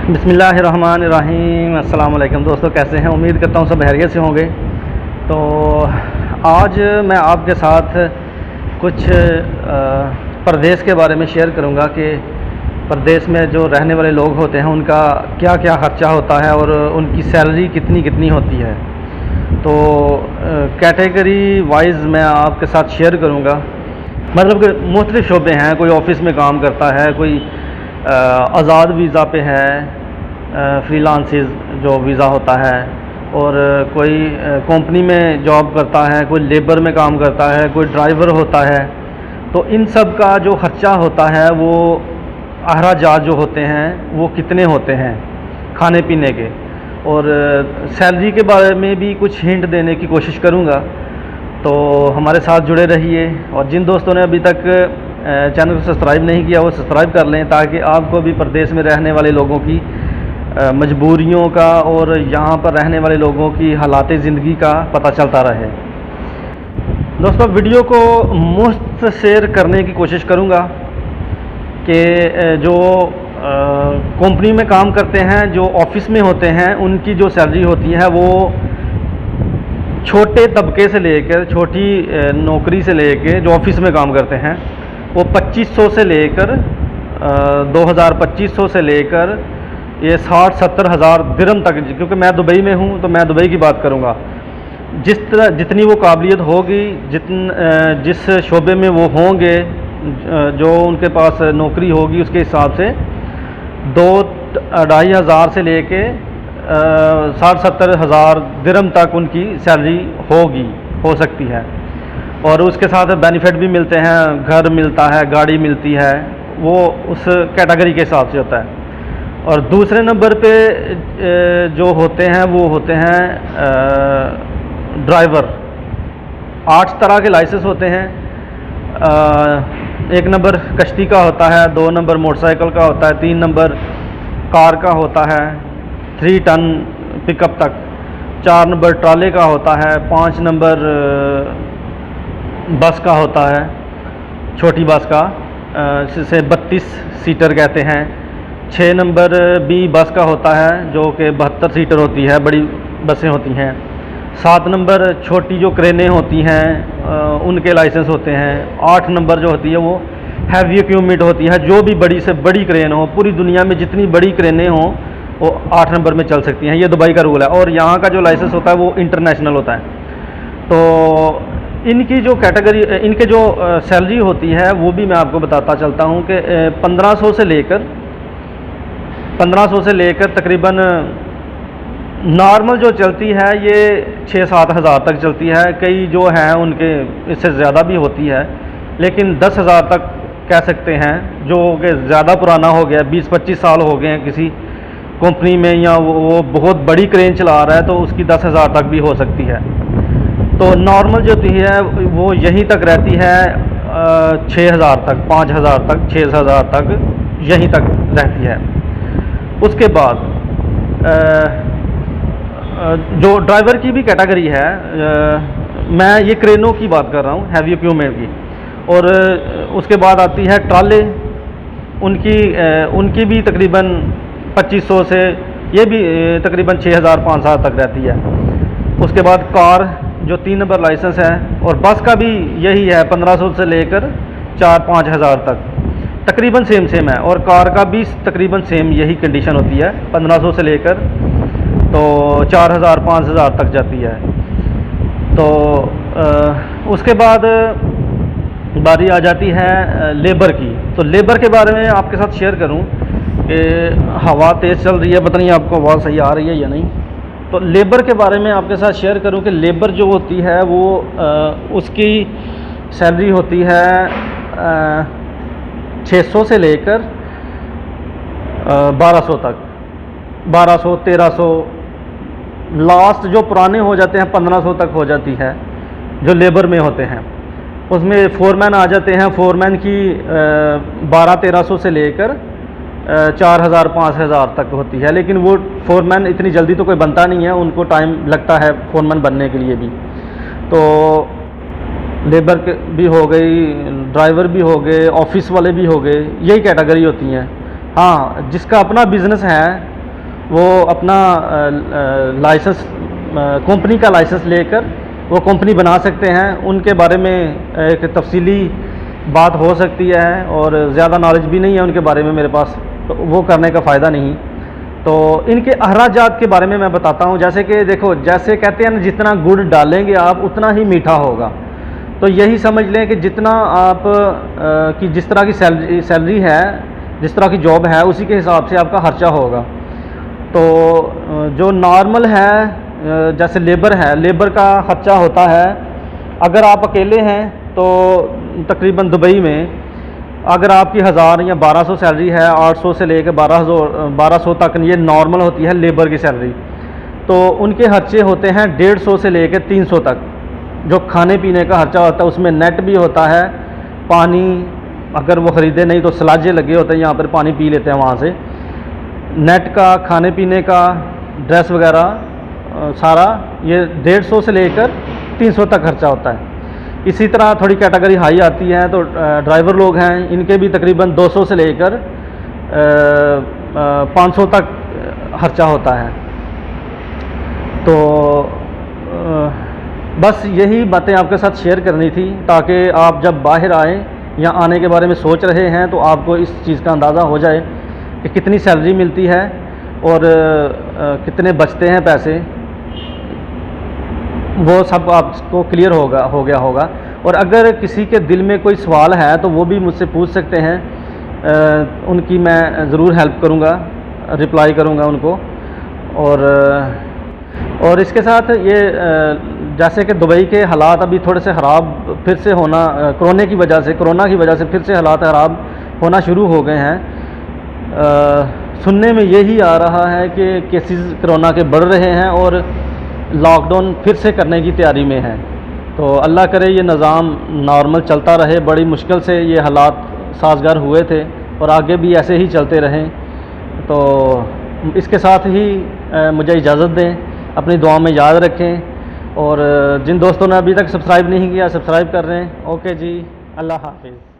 बिस्मिल्लाहिर्रहमानिर्रहीम। अस्सलाम वालेकुम दोस्तों, कैसे हैं? उम्मीद करता हूँ सब खैरियत से होंगे। तो आज मैं आपके साथ कुछ परदेस के बारे में शेयर करूँगा कि परदेस में जो रहने वाले लोग होते हैं उनका क्या क्या ख़र्चा होता है और उनकी सैलरी कितनी कितनी होती है। तो कैटेगरी वाइज मैं आपके साथ शेयर करूँगा। मतलब कि मुख्तलिफ़ शोबे हैं, कोई ऑफ़िस में काम करता है, कोई आज़ाद वीज़ा पे है, फ्रीलांसिस जो वीज़ा होता है, और कोई कंपनी में जॉब करता है, कोई लेबर में काम करता है, कोई ड्राइवर होता है। तो इन सब का जो ख़र्चा होता है वो अखराजात जो होते हैं वो कितने होते हैं खाने पीने के, और सैलरी के बारे में भी कुछ हिंट देने की कोशिश करूँगा। तो हमारे साथ जुड़े रहिए, और जिन दोस्तों ने अभी तक चैनल को सब्सक्राइब नहीं किया वो सब्सक्राइब कर लें, ताकि आपको भी प्रदेश में रहने वाले लोगों की मजबूरियों का और यहाँ पर रहने वाले लोगों की हालात ज़िंदगी का पता चलता रहे। दोस्तों, वीडियो को मुफ्त शेयर करने की कोशिश करूँगा कि जो कंपनी में काम करते हैं, जो ऑफिस में होते हैं, उनकी जो सैलरी होती है वो छोटे तबके से लेकर, छोटी नौकरी से लेकर, जो ऑफिस में काम करते हैं वो 2500 से लेकर 2000-2500 से लेकर ये 60-70 हज़ार दिरहम तक। क्योंकि मैं दुबई में हूँ तो मैं दुबई की बात करूँगा। जितनी वो काबिलियत होगी, जिस शोबे में वो होंगे, जो उनके पास नौकरी होगी, उसके हिसाब से 2-2.5 हज़ार से लेके 60-70 हज़ार दिरहम तक उनकी सैलरी हो सकती है। और उसके साथ बेनिफिट भी मिलते हैं, घर मिलता है, गाड़ी मिलती है, वो उस कैटेगरी के हिसाब से होता है। और दूसरे नंबर पे जो होते हैं वो होते हैं ड्राइवर। 8 तरह के लाइसेंस होते हैं। 1 नंबर कश्ती का होता है, 2 नंबर मोटरसाइकिल का होता है, 3 नंबर कार का होता है 3 टन पिकअप तक, 4 नंबर ट्राले का होता है, 5 नंबर बस का होता है, छोटी बस का, जिसे 32 सीटर कहते हैं। 6 नंबर बी बस का होता है जो कि 72 सीटर होती है, बड़ी बसें होती हैं। 7 नंबर छोटी जो क्रेनें होती हैं उनके लाइसेंस होते हैं। 8 नंबर जो होती है वो हैवी इक्विपमेंट होती है, जो भी बड़ी से बड़ी क्रेन हो, पूरी दुनिया में जितनी बड़ी क्रेनें हों वो 8 नंबर में चल सकती हैं। ये दुबई का रूल है, और यहाँ का जो लाइसेंस होता है वो इंटरनेशनल होता है। तो इनकी जो कैटेगरी, इनके जो सैलरी होती है वो भी मैं आपको बताता चलता हूँ कि 1500 से लेकर तकरीबन नॉर्मल जो चलती है ये 6-7 हज़ार तक चलती है। कई जो हैं उनके इससे ज़्यादा भी होती है, लेकिन 10 हज़ार तक कह सकते हैं। जो कि ज़्यादा पुराना हो गया, 20-25 साल हो गए हैं किसी कंपनी में, या वो बहुत बड़ी क्रेन चला रहा है, तो उसकी 10 हज़ार तक भी हो सकती है। तो नॉर्मल जो होती है वो यहीं तक रहती है, 6,000 तक, 5,000 तक, 6,000 तक, यहीं तक रहती है। उसके बाद जो ड्राइवर की भी कैटेगरी है, मैं ये क्रेनों की बात कर रहा हूँ, हैवी इक्विपमेंट की। और उसके बाद आती है ट्राले, उनकी भी तकरीबन 2500 से, ये भी तकरीबन 6,000-5,000 तक रहती है। उसके बाद कार जो 3 नंबर लाइसेंस है, और बस का भी यही है, 1500 से लेकर 4-5 हज़ार तक, तकरीबन सेम है। और कार का भी तकरीबन सेम यही कंडीशन होती है, 1500 से लेकर तो 4,000-5 हज़ार तक जाती है। तो उसके बाद बारी आ जाती है लेबर की। तो लेबर के बारे में आपके साथ शेयर करूं कि हवा तेज़ चल रही है, पता नहीं आपको आवाज़ सही आ रही है या नहीं। तो लेबर के बारे में आपके साथ शेयर करूं कि लेबर जो होती है वो उसकी सैलरी होती है 600 से लेकर 1200 तक, 1200-1300, लास्ट जो पुराने हो जाते हैं 1500 तक हो जाती है, जो लेबर में होते हैं। उसमें फोरमैन आ जाते हैं, फोरमैन की 1200-1300 से लेकर 4,000-5,000 तक होती है। लेकिन वो फोरमैन इतनी जल्दी तो कोई बनता नहीं है, उनको टाइम लगता है फोरमैन बनने के लिए भी। तो लेबर भी हो गई, ड्राइवर भी हो गए, ऑफिस वाले भी हो गए, यही कैटेगरी होती हैं। हाँ, जिसका अपना बिज़नेस है वो अपना लाइसेंस कंपनी का लाइसेंस लेकर वो कंपनी बना सकते हैं। उनके बारे में एक तफसीली बात हो सकती है और ज़्यादा नॉलेज भी नहीं है उनके बारे में मेरे पास, तो वो करने का फ़ायदा नहीं। तो इनके अखराजात के बारे में मैं बताता हूँ। जैसे कि देखो, जैसे कहते हैं ना, जितना गुड़ डालेंगे आप उतना ही मीठा होगा। तो यही समझ लें कि जितना आप की जिस तरह की सैलरी है, जिस तरह की जॉब है, उसी के हिसाब से आपका खर्चा होगा। तो जो नॉर्मल है, जैसे लेबर है, लेबर का खर्चा होता है, अगर आप अकेले हैं तो तकरीबन दुबई में अगर आपकी 1000 या 1200 सैलरी है, 800 से लेकर 1200 तक ये नॉर्मल होती है लेबर की सैलरी। तो उनके खर्चे होते हैं 150 से लेकर 300 तक। जो खाने पीने का खर्चा होता है उसमें नेट भी होता है, पानी अगर वो ख़रीदे नहीं तो सलाजे लगे होते हैं, यहाँ पर पानी पी लेते हैं वहाँ से। नेट का, खाने पीने का, ड्रेस वगैरह सारा ये 150 से लेकर 300 तक खर्चा होता है। इसी तरह थोड़ी कैटेगरी हाई आती है तो ड्राइवर लोग हैं, इनके भी तकरीबन 200 से लेकर 500 तक खर्चा होता है। तो बस यही बातें आपके साथ शेयर करनी थी, ताकि आप जब बाहर आएँ या आने के बारे में सोच रहे हैं तो आपको इस चीज़ का अंदाज़ा हो जाए कि कितनी सैलरी मिलती है और कितने बचते हैं पैसे, वो सब आपको क्लियर हो गया होगा। और अगर किसी के दिल में कोई सवाल है तो वो भी मुझसे पूछ सकते हैं, उनकी मैं ज़रूर हेल्प करूँगा, रिप्लाई करूँगा उनको। और इसके साथ ये जैसे कि दुबई के हालात अभी थोड़े से ख़राब फिर से होना, कोरोना की वजह से फिर से हालात ख़राब होना शुरू हो गए हैं। सुनने में यही आ रहा है कि केसेस कोरोना के बढ़ रहे हैं और लॉकडाउन फिर से करने की तैयारी में है। तो अल्लाह करे ये निज़ाम नॉर्मल चलता रहे। बड़ी मुश्किल से ये हालात साजगार हुए थे और आगे भी ऐसे ही चलते रहें। तो इसके साथ ही मुझे इजाज़त दें, अपनी दुआ में याद रखें। और जिन दोस्तों ने अभी तक सब्सक्राइब नहीं किया, सब्सक्राइब कर रहे हैं। ओके जी, अल्लाह हाफिज़।